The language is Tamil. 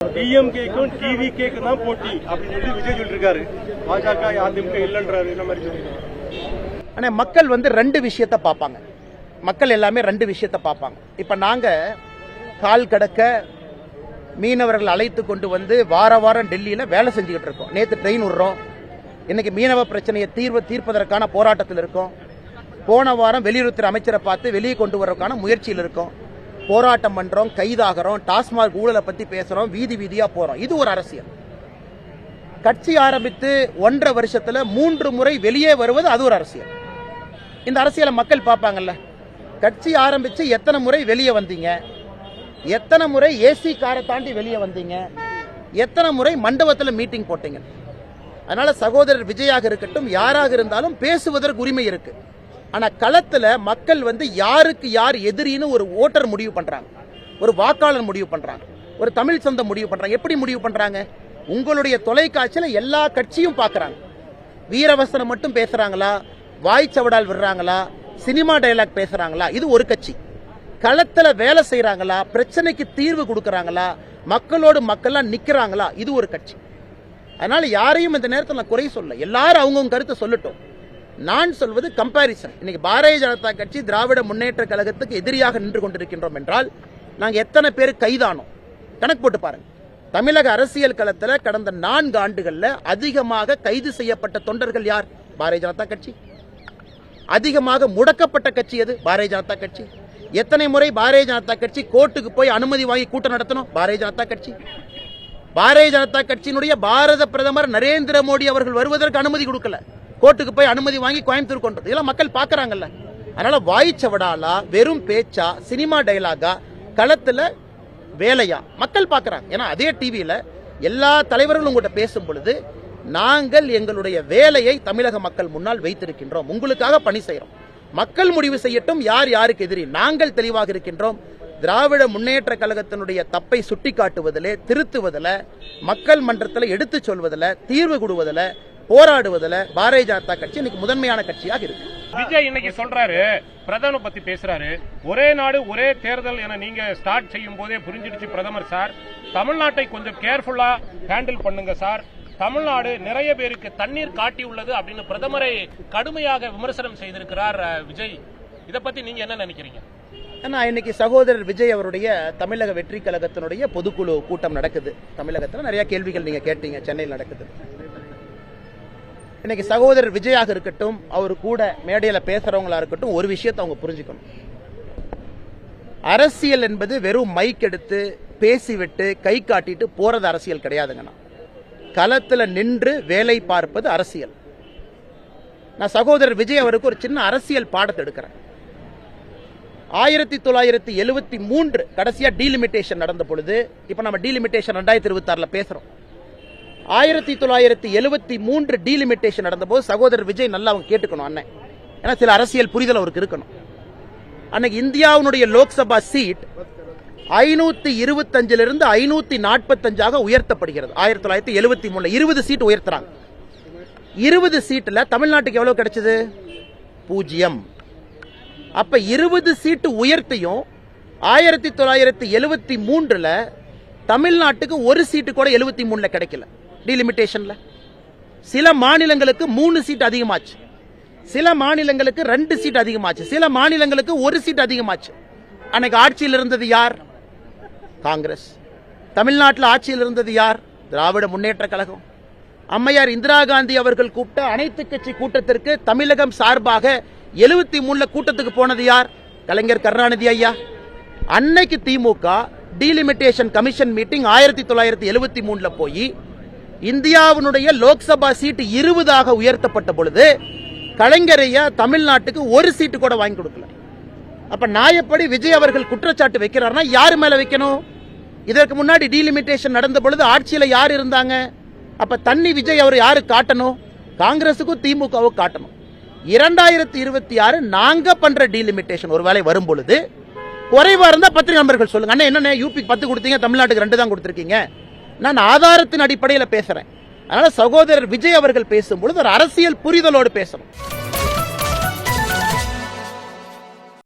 டிஎம்கேக்கும் டிவிகேக்கும் தான் போட்டி அப்படின்னு சொல்லி விஜய் சொல்லிருக்காரு. பாஜக அதிமுக இல்லைன்றாரு. இந்த மாதிரி சொல்லிருக்காரு. ஆனா மக்கள் ரெண்டு விஷயத்த பார்ப்பாங்க. மக்கள் எல்லாமே ரெண்டு விஷயத்த பார்ப்பாங்க. இப்ப நாங்க கால் கடக்க மீனவர்கள் அழைத்து கொண்டு வார வாரம் டெல்லியில வேலை செஞ்சுக்கிட்டு இருக்கோம். நேற்று ட்ரெயின் விடுறோம். இன்னைக்கு மீனவ பிரச்சனையை தீர்ப்பதற்கான போராட்டத்தில் இருக்கோம். போன வாரம் வெளியுறவுத்துறை அமைச்சரை பார்த்து வெளியே கொண்டு வரதுக்கான முயற்சியில் இருக்கோம். போராட்டம் பண்றோம், கைதாகிறோம், டாஸ்மாக் ஊழலை பத்தி பேசுறோம், வீதி வீதியா போறோம். இது ஒரு அரசியல். கட்சி ஆரம்பித்து 1.5 வருஷத்துல 3 முறை வெளியே வருவது அது ஒரு அரசியல். இந்த அரசியலை மக்கள் பார்ப்பாங்கல்ல. கட்சி ஆரம்பிச்சு எத்தனை முறை வெளியே வந்தீங்க, எத்தனை முறை ஏசி காரை தாண்டி வெளியே வந்தீங்க, எத்தனை முறை மண்டபத்தில் மீட்டிங் போட்டீங்க. அதனால சகோதரர் விஜயாக இருக்கட்டும், யாராக இருந்தாலும் பேசுவதற்கு உரிமை இருக்கு. ஆனா களத்துல மக்கள் யாருக்கு யார் எதிரின்னு ஒரு ஓட்டர் முடிவு பண்றாங்க, ஒரு வாக்காளர் முடிவு பண்றாங்க, ஒரு தமிழ் சொந்தம் முடிவு பண்றாங்க. எப்படி முடிவு பண்றாங்க? உங்களுடைய தொலைக்காட்சியில எல்லா கட்சியும் பாக்குறாங்க. வீரவசனம் மட்டும் பேசுறாங்களா, வாய்ச்சவடால் விடுறாங்களா, சினிமா டயலாக் பேசுறாங்களா, இது ஒரு கட்சி. களத்துல வேலை செய்யறாங்களா, பிரச்சனைக்கு தீர்வு கொடுக்கறாங்களா, மக்களோடு மக்களா நிக்கிறாங்களா, இது ஒரு கட்சி. அதனால யாரையும் இந்த நேரத்தில் நான் குறை சொல்ல, எல்லாரும் அவங்கவுங்க கருத்தை சொல்லட்டும். நான் சொல்வது கம்பாரிசன். இன்னைக்கு பாரதிய ஜனதா கட்சி திராவிட முன்னேற்ற கழகத்துக்கு எதிரியாக நின்று கொண்டிருக்கின்றோம் என்றால் நாங்க எத்தனை பேர் கைதானோம் கணக்கு போட்டு பாருங்க. தமிழக அரசியல் களத்தில் கடந்த 4 ஆண்டுகள்ல அதிகமாக கைது செய்யப்பட்ட தொண்டர்கள் யார்? பாரதிய ஜனதா கட்சி. அதிகமாக முடக்கப்பட்ட கட்சி எது? பாரதிய ஜனதா கட்சி. எத்தனை முறை பாரதிய ஜனதா கட்சி கோர்ட்டுக்கு போய் அனுமதி வாங்கி கூட்டம் நடத்தணும்? பாரதிய ஜனதா கட்சி. பாரதிய ஜனதா கட்சியினுடைய பாரத பிரதமர் நரேந்திர மோடி அவர்கள் வருவதற்கு அனுமதி கொடுக்கல, கோர்ட்டுக்கு போய் அனுமதி வாங்கி கோயம்புத்தூர் கொண்டது. இதெல்லாம் மக்கள் பாக்குறாங்கல்ல. அதனால வாய்ச்சவடாலா, வெறும் பேச்சா, சினிமா டயலாகா, களத்துல வேலையா மக்கள் பாக்குறாங்க. ஏன்னா அதே டிவியில எல்லா தலைவர்களும் உங்கள்கிட்ட பேசும் பொழுது நாங்கள் எங்களுடைய வேலையை தமிழக மக்கள் முன்னால் வைத்திருக்கின்றோம், உங்களுக்காக பணி செய்யறோம், மக்கள் முடிவு செய்யட்டும் யார் யாருக்கு எதிரி. நாங்கள் தெளிவாக இருக்கின்றோம். திராவிட முன்னேற்ற கழகத்தினுடைய தப்பை சுட்டிக்காட்டுவதில், திருத்துவதில், மக்கள் மன்றத்தில் எடுத்து சொல்வதில், தீர்வு கொடுவதில், போராடுவதில் பாரதிய ஜனதா கட்சி இன்னைக்கு முதன்மையான கட்சியாக இருக்கு. விஜய் இன்னைக்கு சொல்றாரு, பிரதமர் பத்தி பேசுறாரு, ஒரே நாடு ஒரே தேர்தல் என நீங்க ஸ்டார்ட் செய்யும் போதே புரிஞ்சிடுச்சு பிரதமர் சார், தமிழ்நாட்டை கொஞ்சம் கேர்ஃபுல்லா ஹேண்டில் பண்ணுங்க சார், தமிழ்நாடு நிறைய பேருக்கு தண்ணீர் காட்டி உள்ளது அப்படின்னு பிரதமரை கடுமையாக விமர்சனம் செய்திருக்கிறார் விஜய். இத பத்தி நீங்க என்ன நினைக்கிறீங்க? இன்னைக்கு சகோதரர் விஜய் அவருடைய தமிழக வெற்றி கழகத்தினுடைய பொதுக்குழு கூட்டம் நடக்குது. தமிழகத்தில் நிறைய கேள்விகள் நீங்க கேட்டீங்க, சென்னையில் நடக்குது. இன்னைக்கு சகோதரர் விஜயாக இருக்கட்டும், அவரு கூட மேடையில பேசுறவங்களா இருக்கட்டும், ஒரு விஷயத்தை அவங்க புரிஞ்சுக்கணும். அரசியல் என்பது வெறும் மைக் எடுத்து பேசிவிட்டு கை காட்டிட்டு போறது அரசியல் கிடையாதுங்கண்ணா. களத்துல நின்று வேலை பார்ப்பது அரசியல். நான் சகோதரர் விஜய் அவருக்கு ஒரு சின்ன அரசியல் பாடத்தை எடுக்கிறேன். 1973 கடைசியா டீலிமிட்டேஷன் நடந்த பொழுது, இப்ப நம்ம டீலிமிட்டேஷன் 2026 பேசுறோம். 1973 டீலிமிட்டேஷன் நடந்தபோது சகோதரர் விஜய் நல்லா அவங்க கேட்டுக்கணும் அண்ணன், ஏன்னா சில அரசியல் புரிதல் அவருக்கு இருக்கணும். அன்னைக்கு இந்தியாவுடைய லோக்சபா சீட் 525 545 உயர்த்தப்படுகிறது. 1973 20 சீட் உயர்த்துறாங்க. 20 சீட்ல தமிழ்நாட்டுக்கு எவ்வளவு கிடைச்சது? 0. அப்ப 20 சீட்டு உயர்த்தியும் 1973 தமிழ்நாட்டுக்கு ஒரு சீட்டு கூட 73 கிடைக்கல. டீலிமிட்டேஷன்ல சில மாநிலங்களுக்கு 3 சீட் அதிகமாச்சு, சில மாநிலங்களுக்கு 2 சீட் அதிகமாச்சு, சில மாநிலங்களுக்கு 1 சீட் அதிகமாச்சு. அன்னைக்கு ஆட்சியில் இருந்தது யார்? காங்கிரஸ். தமிழ்நாட்டில் ஆட்சியில் இருந்தது யார்? திராவிட முன்னேற்ற கழகம். அம்மையார் இந்திரா காந்தி அவர்கள் கூப்பிட்ட அனைத்து கட்சி கூட்டத்திற்கு தமிழகம் சார்பாக 73 கூட்டத்துக்கு போனது யார்? கலைஞர் கருணாநிதி ஐயா. அன்னைக்கு திமுக டீலிமிட்டேஷன் கமிஷன் மீட்டிங் 1973 போய் இந்தியாவினுடைய லோக்சபா சீட்டு 20 உயர்த்தப்பட்ட பொழுது கலைஞர் ஐயா தமிழ்நாட்டுக்கு ஒரு சீட்டு கூட வாங்கி கொடுக்கல. அப்ப நியாயப்படி விஜய் அவர்கள் குற்றச்சாட்டு வைக்கிறார்னா யாரு மேல வைக்கணும்? இதற்கு முன்னாடி டீலிமிட்டேஷன் நடந்த பொழுது ஆட்சியில யார் இருந்தாங்க? அப்ப தண்ணி விஜய் அவர் யாரு காட்டணும்? காங்கிரசுக்கும் திமுகவும் காட்டணும். 2026 நாங்க பண்ற டீலிமிட்டேஷன் ஒருவேளை வரும் பொழுது குறைவா இருந்தா பத்திரிகை நண்பர்கள் சொல்லுங்க, அண்ணா என்ன யூபிக்கு 10 கொடுத்தீங்க, தமிழ்நாட்டுக்கு 2 தான் கொடுத்திருக்கீங்க. நான் ஆதாரத்தின் அடிப்படையில் பேசுறேன். அதனால சகோதரர் விஜய் அவர்கள் பேசும்பொழுது ஒரு அரசியல் புரிதலோடு பேசணும்.